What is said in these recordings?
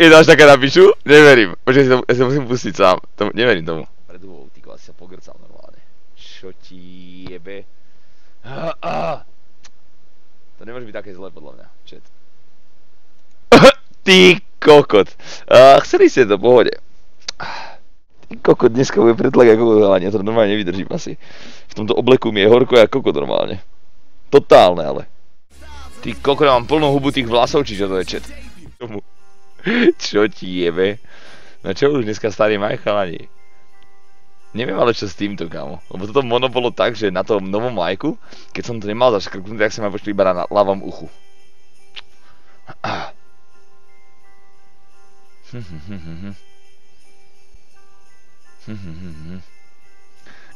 Je to až také na piču? Neverím. Počkej, ja si musím pustiť sám. Neverím tomu. Pred hubou, tyko, asi sa pogrcal normálne. Čo ti jebe? To nemôže byť také zlé podľa mňa. Chat. Ty kokot. Chceli ste to, pohode. Ty kokot, dneska bude pretlak ako kokot, ale ja to normálne nevydržím asi. V tomto obleku mi je horko ako kokot normálne. Totálne ale. Ty kokot, mám plnú hubu tých vlasov, či čo to je, chat. Čo ti jebe? Na čo už dneska starý maj, chalani? Neviem ale čo s týmto, kámo. Lebo toto mono bolo tak, že na tom novom majku, keď som to nemal zaškrknuté, tak sa ma počuli iba na ľavom uchu.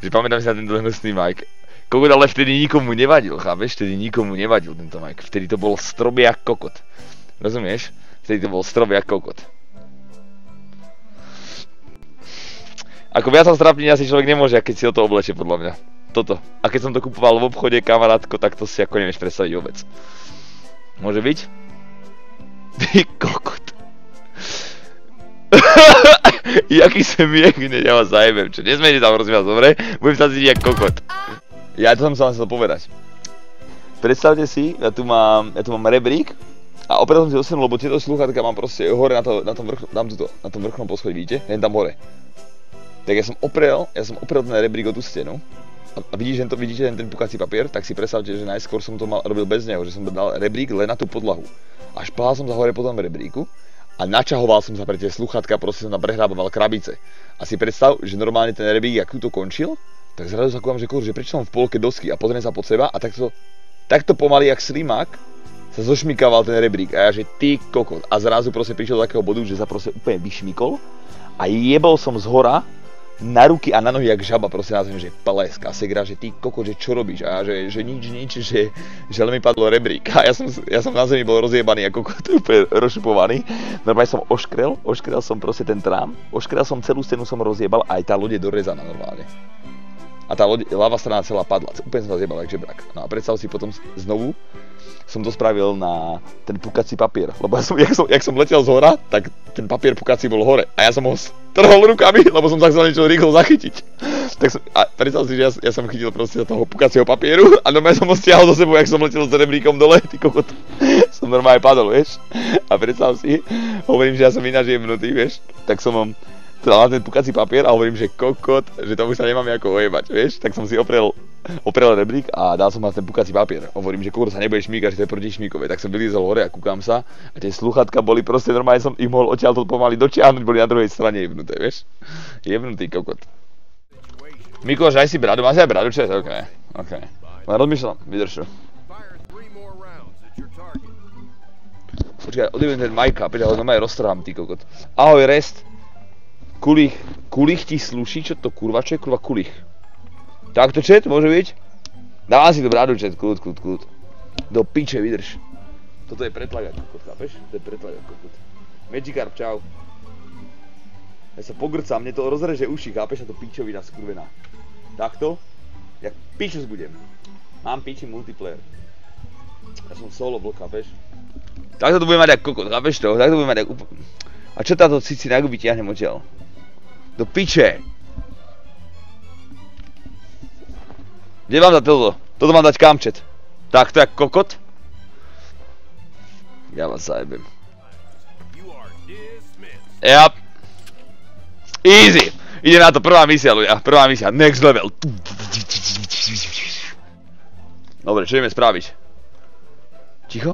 Že pamätám si na tento hnusný majk. Kokot ale vtedy nikomu nevadil, chápeš? Vtedy nikomu nevadil tento majk. Vtedy to bol strob jak kokot. Rozumieš? Vtedy to bol strob jak kokot. Ako viac strápnenia si človek nemôže, keď si o to obleče, podľa mňa. Toto. A keď som to kupoval v obchode, kamarátko, tak to si ako nevieš predstaviť vôbec. Môže byť? Ty kokot. Jaký semiek, ja vás zajebem, čo? Nesmiete tam rozmiať, dobre? Budem sa cítiť jak kokot. Ja to som sa vám chcel povedať. Predstavte si, ja tu mám rebrík. A opäť som si dosenul, lebo tieto slúchatka mám proste hore na tom vrchnom poschodí, vidíte? Len tam hore. Tak ja som oprel ten rebrík o tú stenu. A vidíte ten pukací papier? Tak si predstavte, že najskôr som to robil bez neho, že som dal rebrík len na tú podlahu. A šplhal som sa hore po tom rebríku a načahoval som sa pre tie slúchatka, proste som tam prehrábal krabice. A si predstav, že normálne ten rebrík, jak tu to končil, tak zrazu sa kúvam, že prečo som v polke dosky a pozriem sa pod seba a takto pomaly jak slimák sa zošmykával ten rebrík a ja že ty kokot a zrazu proste prišiel do takého bodu, že sa proste úplne vyšmykol a jebol som zhora na ruky a na nohy jak žaba proste na zem, že plesk a segra, že ty kokot, že čo robíš a ja že nič, že len mi padlo rebrík a ja som na zemi bol rozjebaný ako kokot, úplne rozšupovaný. Normálne som oškrel som proste ten trám, oškrel som celú stenu som rozjebal a aj tá loď je dorezaná normálne. A tá ľavá strana celá padla, úplne som sa zjebal jak žebrak. No a predstav si potom znovu som to spravil na ten pukací papier, lebo jak som letel z hora, tak ten papier pukací bol hore a ja som ho trhol rukami, lebo som sa chcel niečo rýchlo zachytiť. A predstav si, že ja som chytil proste toho pukacieho papieru a normálne som ho stiahol do sebou, jak som letel s rebríkom dole, ty kokot. Som normálne padol, vieš. A predstav si, hovorím, že ja som ináč jemnutý, vieš, tak som dal na ten pukací papier a hovorím, že kokot, že tomu sa nemám ako ojebať, vieš, tak som si oprel rebrík a dal som na ten pukací papier. Hovorím, že kokot sa nebude šmíkať, že to je proti šmíkové, tak som vylízol hore a kúkam sa a tie slúchatka boli proste normálne, som ich mohol odtiaľ to pomaly dočiahnuť, boli na druhej strane jebnuté, vieš. Jebnutý kokot. Mikuláš, aj si bradu, máš aj bradu, čo je? OK. Len rozmýšľam, vydrž. Počkaj, odjebem ten Majka, ale normálne roztrhám, ty kokot. Ahoj, Rest. Kulich ti sluší, čo to kurva, čo je kurva kulich? Takto chat, môže byť? Dávam si to bradu chat, kľud. Do piče, vydrž. Toto je pretlak ako kokot, chápeš? To je pretlak ako kokot. Magikarp, čau. Ja sa pogrcam, mne to rozreže uši, chápeš? A to pičovina skurvená. Takto? Jak pičus budem. Mám piči multiplayer. Ja som solo blok, chápeš? Takto to budem mať ako kokot, chápeš to? Takto budem mať ako... A čo táto cici nagu vytiahnem odtiaľ? Do piče! Kde mám dať toto? Toto mám dať kam, chat? Takto jak kokot? Ja vás zajebem. Yep. Easy! Ide na to, prvá misia, ľudia. Prvá misia, next level. Dobre, čo ideme spraviť? Ticho?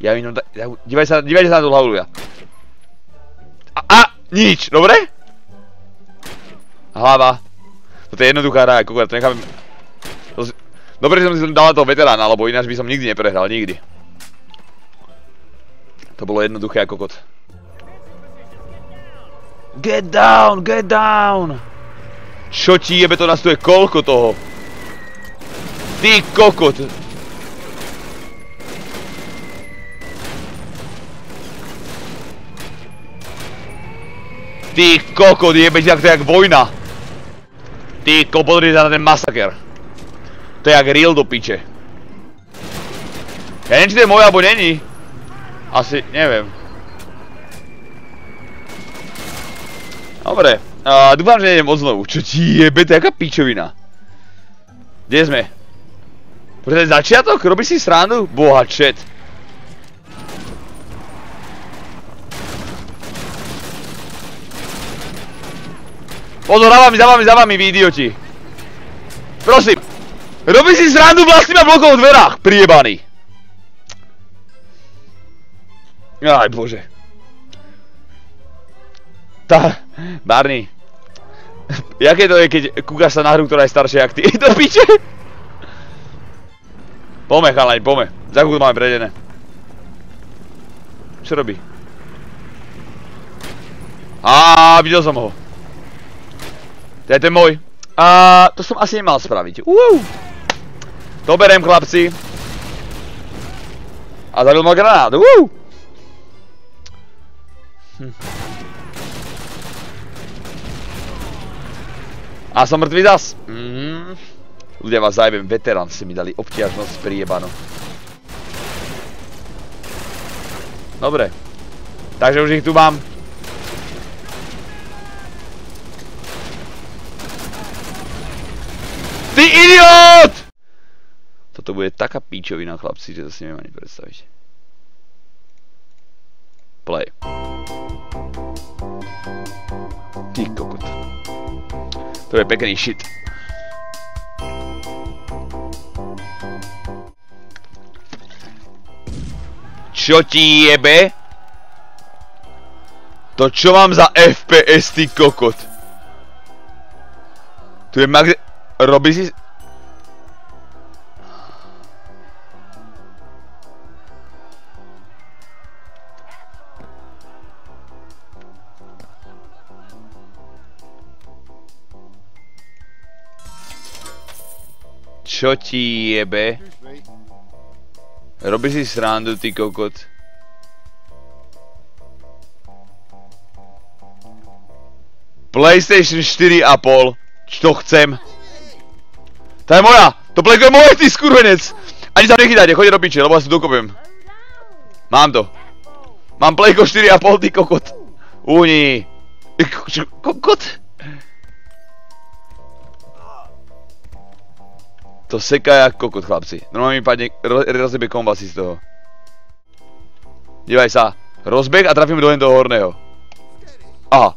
Ja inom dívajte sa na tú hlavu, ľudia. Nič, dobre? Hlava. Toto je jednoduchá hra, kokot, to nechápem. Dobre, že som si dal na toho veterána, lebo ináč by som nikdy neprehral, nikdy. To bolo jednoduché ako kokot. Get down, get down! Čo ti jebe, to nás tu je koľko toho? Ty kokot! Ty kokot, jebe, to je jak vojna. Ty kokot, podri sa na ten masaker. To je jak real do piče. Ja neviem, či to je moje, alebo není. Asi, neviem. Dobre, dúfam, že nejdem odznovu. Čo ti jebe, to je jaká pičovina. Kde sme? Počkaj, začiatok? Robíš si srandu? Boha, chat. Pozor, za vami, vy idioti. Prosím. Robíš si srandu vlastným blokom v dverách, priebaný. Aj bože. Barney. Jaké to je, keď kúkaš sa na hru, ktorá je staršia jak ty? Do piče? Poďme, chalani, poďme. Za chvíľu máme prejdené. Čo robí? Videl som ho. To je ten môj. To som asi nemal spraviť. To beriem, chlapci. A zabil ma granát. A som mŕtvý zas. Ľudia, vás zajebem, veterán ste mi dali obtiažnosť priebano. Dobre. Takže už ich tu mám. Ty idiot! Toto bude taká píčovina, chlapci, že to si neviem ani predstaviť. Play. Ty kokot. To je pekný shit. Čo ti jebe? To čo mám za FPS, ty kokot? Tu je Max... Robí si... Čo ti jebe? Robíš si srandu, ty kokot. PlayStation 4,5. Čo chcem? Tá je moja! To plejko je moje, ty skurvenec! Ani sa nechytajte, choďte do piče, lebo ja si dokopiem. Mám to. Mám plejko 4,5, ty kokot. Uhni. Kokot? To seká jak kokot, chlapci. Normálne mi padne, rozjebe kombasy z toho. Dívaj sa. Rozbeh a trafím do len toho horného. Aha.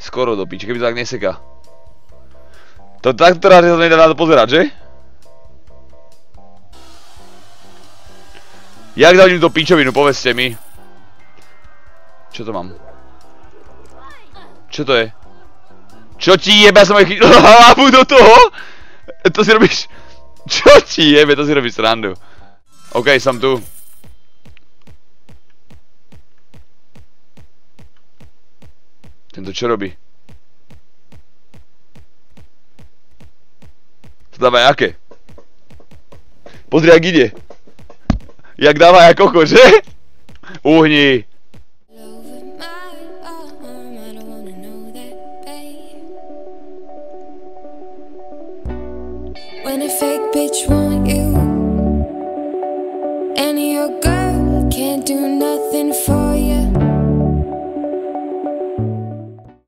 Skoro do piče, keby to tak neseká. To takto rád sa to nedá na to pozerať, že? Jak zahodím tú pičovinu, povedzte mi. Čo to mám? Čo to je? Čo ti jebe, ja som aj chytil hlavu do toho? To si robíš... Čo ti jebe, to si robíš srandu. OK, som tu. Tento čo robí? To dáva jaké? Pozri, jak ide. Jak dáva jak koko, že? Uhni. When a fake bitch want you and your girl can't do nothing for